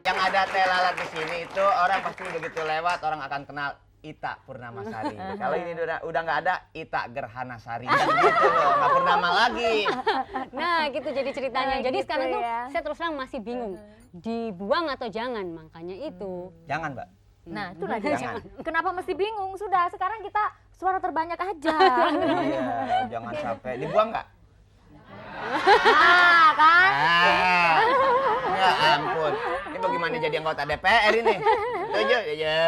yang ada teh lalat di sini itu orang pasti begitu lewat orang akan kenal Ita Purnamasari. Kalau ini udah nggak ada Ita Gerhanasari. Gitu loh, nggak Purnama lagi. Nah, gitu jadi ceritanya. Jadi gitu sekarang tuh ya. saya terus terang masih bingung. Dibuang atau jangan, makanya itu. Jangan, Mbak. Nah, itu lagi. Jangan. Kenapa mesti bingung? Sudah, sekarang kita suara terbanyak aja. Iya, jangan sampai dibuang nggak? Nah, kan? Ya ampun. Ini bagaimana jadi anggota DPR ini? Setuju? Ya.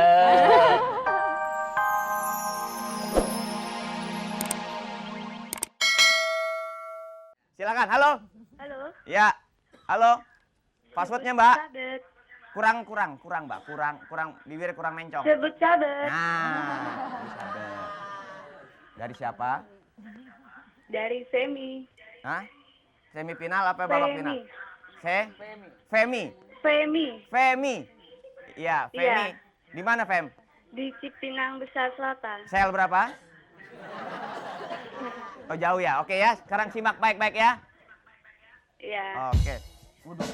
Silakan. Halo. Halo. Ya. Halo. Passwordnya, Mbak. Cabet. Kurang, Mbak. Kurang bibir kurang mencong. Sebut cabet. Nah, bisa. Dari siapa? Dari Femi. Hah? Semifinal apa babak final? Femi. Femi. Iya, Femi. Iya. Di mana, Fem? Di Cipinang Besar Selatan. Sel berapa? Oh, jauh ya. Oke ya, sekarang simak baik-baik ya. Iya. Oke. Waduh.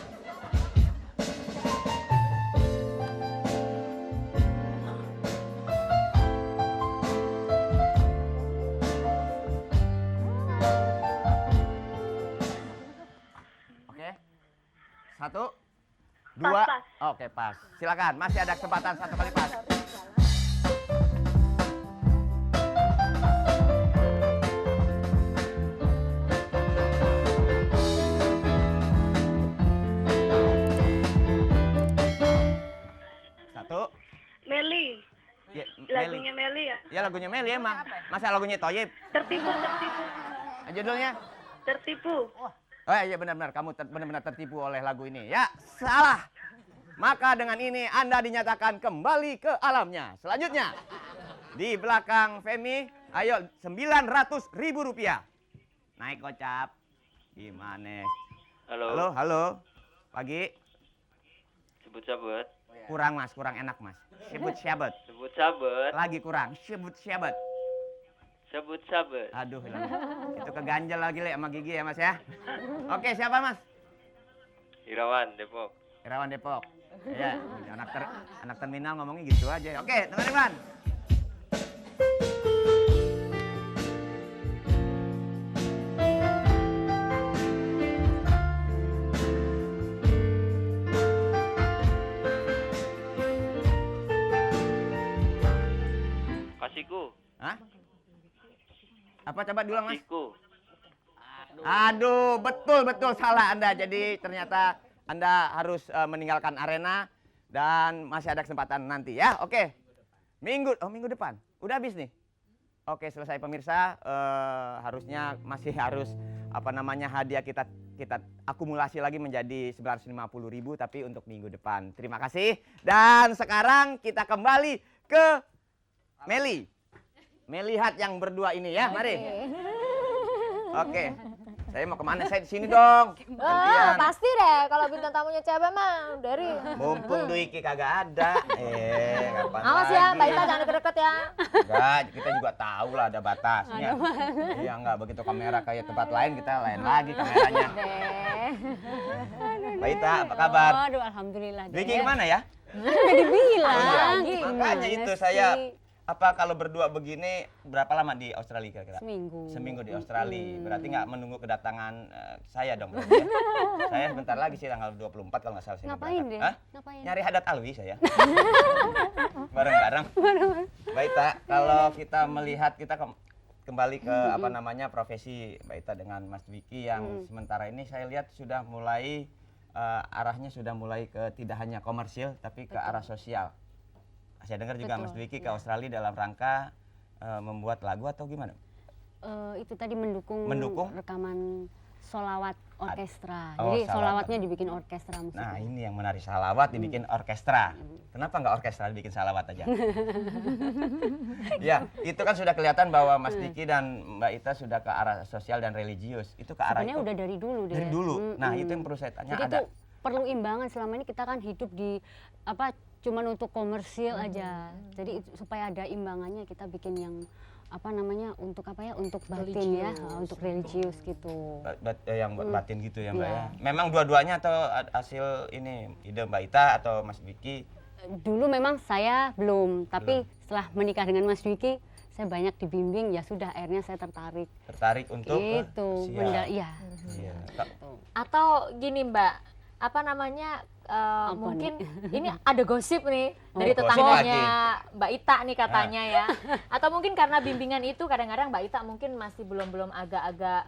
Oke. Satu, dua. Pas. Oke, pas. Silakan. Masih ada kesempatan satu kali pas. Satu. Meli. Ya, Lagunya Meli ya. Ya lagunya Meli emang. Masa lagunya Toyib? Tertipu. Judulnya? Tertipu. Oh iya benar-benar kamu benar-benar tertipu oleh lagu ini. Ya, salah. Maka dengan ini Anda dinyatakan kembali ke alamnya. Selanjutnya, di belakang Femi, ayo 900.000 rupiah. Naik gocap. Gimana? Halo. Halo. Pagi. Sebut sabet. Kurang mas, kurang enak mas. Sebut syabat. Sebut sabet. Lagi kurang. Sebut syabat. Sebut sabet. Aduh, hilang. Itu keganjel lagi Le sama gigi ya mas ya. Oke, siapa mas? Irawan Depok. Irawan Depok. Ya, anak terminal ngomongnya gitu aja. Oke, teman-teman. Kasihku. Hah? Apa coba diulang mas? Kasihku. Aduh, betul salah Anda. Jadi ternyata Anda harus meninggalkan arena dan masih ada kesempatan nanti ya. Oke. Minggu depan. Udah habis nih. Oke, selesai pemirsa. Harusnya masih harus hadiah kita akumulasi lagi menjadi 950.000 tapi untuk minggu depan. Terima kasih. Dan sekarang kita kembali ke Meli. Melihat yang berdua ini ya, mari. Oke. Saya mau kemana? Saya di sini dong. Gantian. Pasti deh kalau bintang tamunya cewek mah dari. Mumpung Duiki kagak ada. Kapan Awas lagi? ya, Mbak Ita jangan deket-deket ya. Enggak, kita juga tahu lah ada batasnya. Iya enggak begitu kamera kayak tempat lain kita lain lagi kameranya. Mbak Ita, apa kabar? Aduh, alhamdulillah. Duiki kemana ya? Udah dibilang. Makanya itu Gimana saya sih? kalau berdua begini berapa lama di Australia kira-kira? Seminggu di Australia. Berarti nggak menunggu kedatangan saya dong berarti ya. Saya sebentar lagi sih tanggal 24 kalau nggak salah saya mau Ngapain berangkat. deh? Hah? Ngapain? Nyari hadat alwi saya. Bareng-bareng. Mbak Ita, kalau kita melihat kita kembali ke profesi Mbak Ita dengan Mas Dwiki yang sementara ini saya lihat sudah mulai arahnya sudah mulai ke tidak hanya komersil tapi ke arah sosial. Saya dengar juga Mas Dwiki ke Australia dalam rangka membuat lagu atau gimana? Itu tadi mendukung rekaman solawat orkestra. Oh, Jadi solawat. solawatnya dibikin orkestra musik. Nah ini yang menarik, salawat dibikin orkestra. Kenapa nggak orkestra dibikin salawat aja? Ya itu kan sudah kelihatan bahwa Mas Diki dan Mbak Ita sudah ke arah sosial dan religius. Itu ke arah Sebenarnya itu. udah dari dulu deh. Dari dulu. Nah itu yang perlu saya tanya. Jadi Ada itu perlu imbangan. Selama ini kita kan hidup di cuman untuk komersil aja. Jadi supaya ada imbangannya kita bikin yang apa namanya untuk apa ya untuk batin ya, untuk religius gitu. Yang batin gitu ya Mbak Iya. ya. Memang dua-duanya atau hasil ini ide Mbak Ita atau Mas Dwiki? Dulu memang saya belum, tapi setelah menikah dengan Mas Dwiki saya banyak dibimbing, ya sudah akhirnya saya Tertarik untuk itu siap. ya. Iya. Atau gini Mbak, apa namanya mungkin ini ada gosip nih dari gosip tetangganya Mbak Ita nih katanya ya. Atau mungkin karena bimbingan itu kadang-kadang Mbak Ita mungkin masih belum agak-agak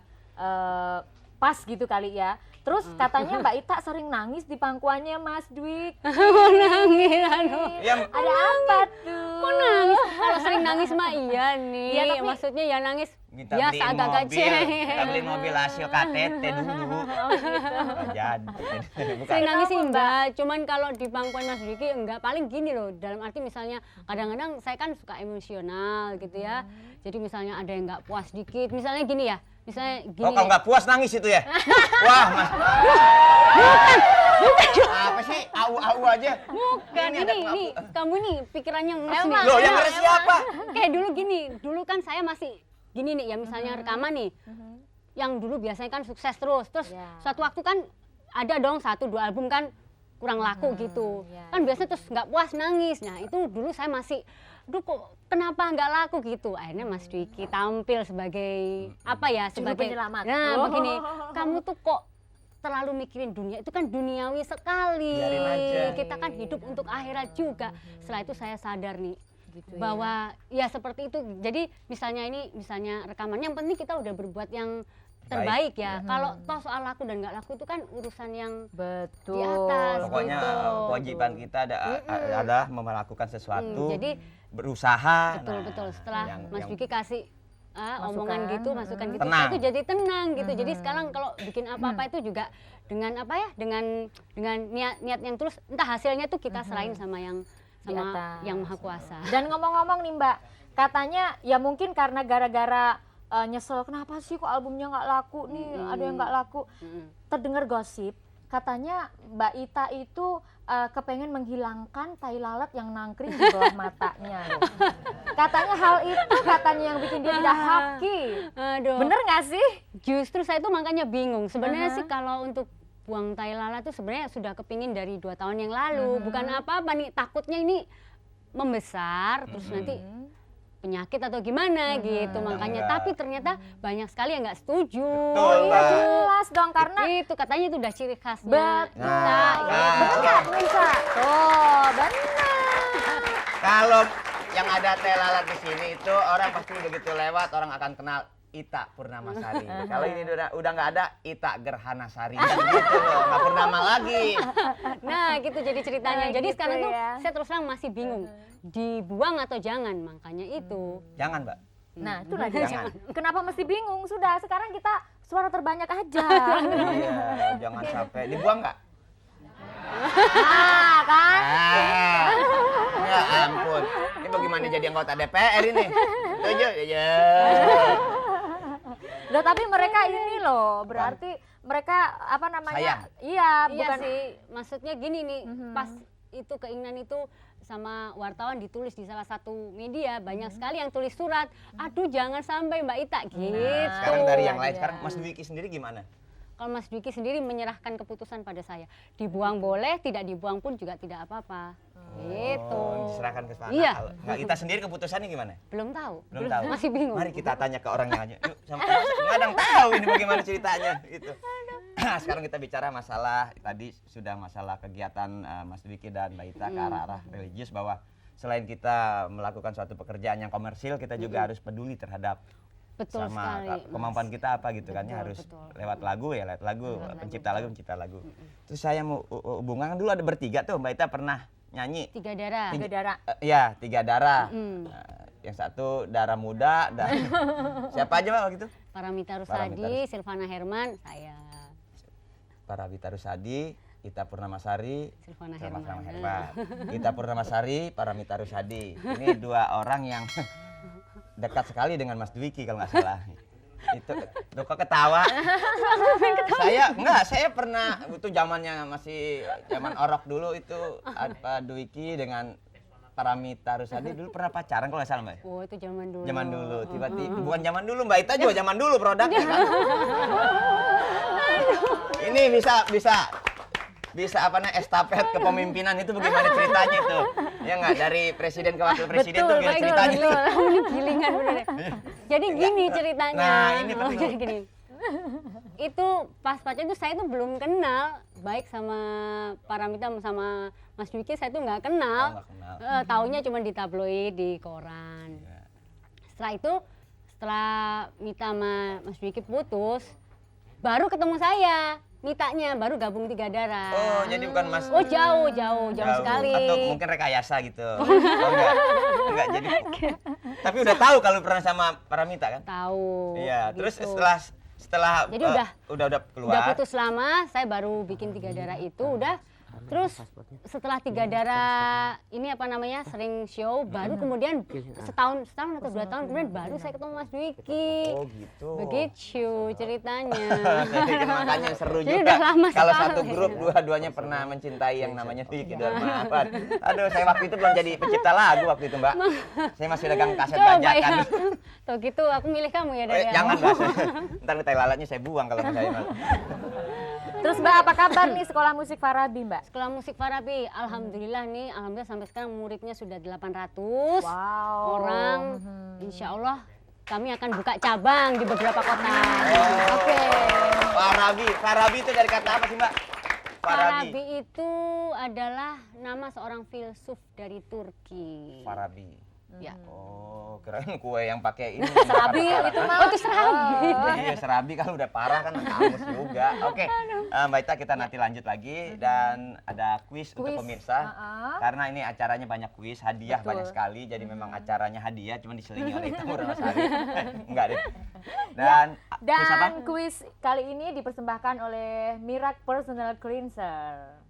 pas gitu kali ya. Terus katanya Mbak Ita sering nangis di pangkuannya Mas Dwik. Nangis, aduh. Ya, Ada apa tuh? Kok nangis? Kalau sering nangis mah iya nih. Iya, tapi- Maksudnya ya nangis kita biasa beliin agak-agak mobil, kita beliin mobil hasil KTT dulu. Nggak jadi. Bukan. Sering nangis sih Kenapa, enggak, cuman kalau di pangkuan Mas Dwiki enggak, paling gini loh, dalam arti misalnya kadang-kadang saya kan suka emosional gitu ya. Jadi misalnya ada yang enggak puas dikit, misalnya gini ya, misalnya gini. Oh, kalau nggak puas nangis itu ya? Wah, Mas. Apa sih? Au aja. Bukan, ada ini kamu nih pikirannya ngeres nih. Emang? Loh, yang ngeres siapa? Kayak dulu gini, dulu kan saya masih gini nih ya, misalnya rekaman nih. Yang dulu biasanya kan sukses terus Ya. suatu waktu kan ada dong 1-2 album kan kurang laku gitu. ya. Kan biasanya terus nggak puas nangis. Nah itu dulu saya masih, aduh kok kenapa nggak laku gitu. Akhirnya Mas Dwiki tampil sebagai apa ya, Juru sebagai penyelamat. Nah Oh. begini, kamu tuh kok terlalu mikirin dunia, itu kan duniawi sekali. Biarin aja. Kita kan hidup untuk akhirat juga. Setelah itu saya sadar nih Gitu bahwa ya seperti itu. Jadi misalnya rekaman, yang penting kita udah berbuat yang terbaik ya. Kalau toh soal laku dan nggak laku itu kan urusan yang Betul. di atas. Pokoknya Gitu. kewajiban kita adalah melakukan sesuatu, Jadi berusaha. betul. Setelah yang- Mas yang- Dwiki kasih omongan gitu, masukan gitu, Tenang. saya tuh jadi tenang gitu. Jadi sekarang kalau bikin apa-apa itu juga dengan apa ya, dengan niat yang tulus. Entah hasilnya tuh kita serahin sama yang Di atas. yang Maha Kuasa. Dan ngomong-ngomong nih Mbak, katanya ya mungkin karena gara-gara nyesel kenapa sih kok albumnya nggak laku nih, ada yang nggak laku. Terdengar gosip, katanya Mbak Ita itu kepengen menghilangkan tai lalat yang nangkring di bawah matanya. loh. Katanya hal itu katanya yang bikin dia tidak happy. Aduh. Bener nggak sih? Justru saya tuh makanya bingung. Sebenarnya sih kalau untuk buang tai lalat tuh sebenarnya sudah kepingin dari 2 tahun yang lalu. Bukan apa-apa nih, takutnya ini membesar terus nanti penyakit atau gimana gitu. Makanya Enggak. tapi ternyata banyak sekali yang nggak setuju. Betul, Iya Mbak. jelas dong karena Itu katanya itu udah ciri khasnya betul. kita. Bener nggak Nisa? Tuh bener. Kalau yang ada teh lalat di sini itu orang pasti begitu lewat orang akan kenal Ita Purnamasari. Kalau ini udah nggak ada Ita Gerhanasari. Gitu loh, nggak Purnama lagi. Nah gitu jadi ceritanya. Jadi Gitu sekarang tuh ya. saya terus terang masih bingung. Dibuang atau jangan, makanya itu. Jangan, Mbak. Nah itulah dia. Jangan. Kenapa mesti bingung? Sudah sekarang kita suara terbanyak aja. Iya, jangan sampai dibuang nggak? Nah kan? Ya ampun. Ini bagaimana jadi anggota DPR ini? Setuju? Ya. Loh tapi mereka ini loh, berarti mereka apa namanya? Sayang. Iya, Iya bukan sih, maksudnya gini nih, pas itu keinginan itu sama wartawan ditulis di salah satu media, banyak sekali yang tulis surat, aduh jangan sampai Mbak Ita gitu. Sekarang dari yang lain, Iya. sekarang Mas Dwiki sendiri gimana? Kalau Mas Dwiki sendiri menyerahkan keputusan pada saya, dibuang boleh, tidak dibuang pun juga tidak apa-apa. Gitu. Oh, diserahkan ke sana. Iya. Kalau Mbak Ita sendiri keputusannya gimana? Belum tahu. Belum tahu. Masih bingung. Mari kita tanya ke orangnya aja. Yuk, nggak ada yang tahu ini bagaimana ceritanya. Itu. Sekarang kita bicara masalah tadi sudah masalah kegiatan Mas Dwiki dan Mbak Ita ke arah religius, bahwa selain kita melakukan suatu pekerjaan yang komersil, kita juga harus peduli terhadap Betul sama sekali. kemampuan Mas. kita apa gitu kan ya, Betul, harus betul. lewat lagu ya, lewat lagu, pencipta lagu. Terus saya mau hubungan dulu ada bertiga tuh, Mbak Ita pernah nyanyi. 3 darah. Tiga darah. Iya, 3 darah. Mm. Yang satu darah muda dan siapa aja Mbak waktu itu? Paramita Paramita Rusadi, Silvana Herman, saya. Paramita Rusadi, Ita Purnamasari, Silvana Herman. Herman. Ita Purnamasari, Paramita Rusadi. Ini 2 orang yang dekat sekali dengan Mas Dwiki kalau nggak salah. Itu loh, kok ketawa? Saya pernah itu zamannya masih zaman orok dulu itu Dwiki dengan Paramita Rusady dulu pernah pacaran kalau nggak salah Mbak? Oh, itu zaman dulu. Zaman dulu, tiba-tiba bukan zaman dulu Mbak Ita juga zaman dulu produknya kan. Ini bisa apa namanya estafet kepemimpinan itu bagaimana ceritanya itu? Ya nggak dari presiden ke wakil presiden tuh gimana ceritanya? Betul. Ini gilingan bener ya. Jadi gini ceritanya. Nah, ini Oh, perlu. jadi gini. Itu pas pacaran itu saya tuh belum kenal baik sama Paramita sama Mas Dwiki, saya tuh nggak kenal. Oh, nggak kenal. Taunya cuma di tabloid, di koran. Ya. Setelah Mita sama Mas Dwiki putus, baru ketemu saya. Mitanya baru gabung Tiga Darah. Oh, jadi bukan Mas. Oh, jauh sekali. Atau mungkin rekayasa gitu. Oh, enggak jadi. Tapi udah tahu kalau pernah sama Paramita kan? Tahu. Iya, terus gitu. setelah Jadi udah keluar. Udah putus lama, saya baru bikin Tiga Darah itu udah. Terus setelah Tiga Darah ini apa namanya sering show, baru kemudian setahun atau 2 tahun kemudian baru saya ketemu Mas Dwiki. Oh gitu. Begitu ceritanya. Saya pikir makanya seru Jadi juga. udah lama Kalau sekali. satu grup dua-duanya pernah mencintai yang namanya Dwiki Darmawan. Aduh, saya waktu itu belum jadi pencipta lagu waktu itu, Mbak. Saya masih dagang kaset Coba bajakan. ya. Tuh gitu aku milih kamu ya dari Jangan, awal. Mbak. Ntar tai lalatnya saya buang kalau saya. Terus Mbak, apa kabar nih sekolah musik Farabi, Mbak? Sekolah musik Farabi, alhamdulillah nih, alhamdulillah sampai sekarang muridnya sudah 800 Wow. orang. Insya Allah kami akan buka cabang di beberapa kota. Oke. Farabi itu dari kata apa sih, Mbak? Farabi itu adalah nama seorang filsuf dari Turki. Farabi. Ya. Oh, keren kue yang pakai ini. Serabi itu mah. Oh, itu serabi. Iya, serabi kalau udah parah kan kamus juga. Oke, Mbak Ita kita nanti lanjut lagi dan ada kuis untuk Kuis. pemirsa. Karena ini acaranya banyak kuis, hadiah Betul. banyak sekali. Jadi memang acaranya hadiah, cuma diselingi oleh Ita Murasari. Enggak deh. Dan kuis apa? Dan kuis kali ini dipersembahkan oleh Mirac Personal Cleanser.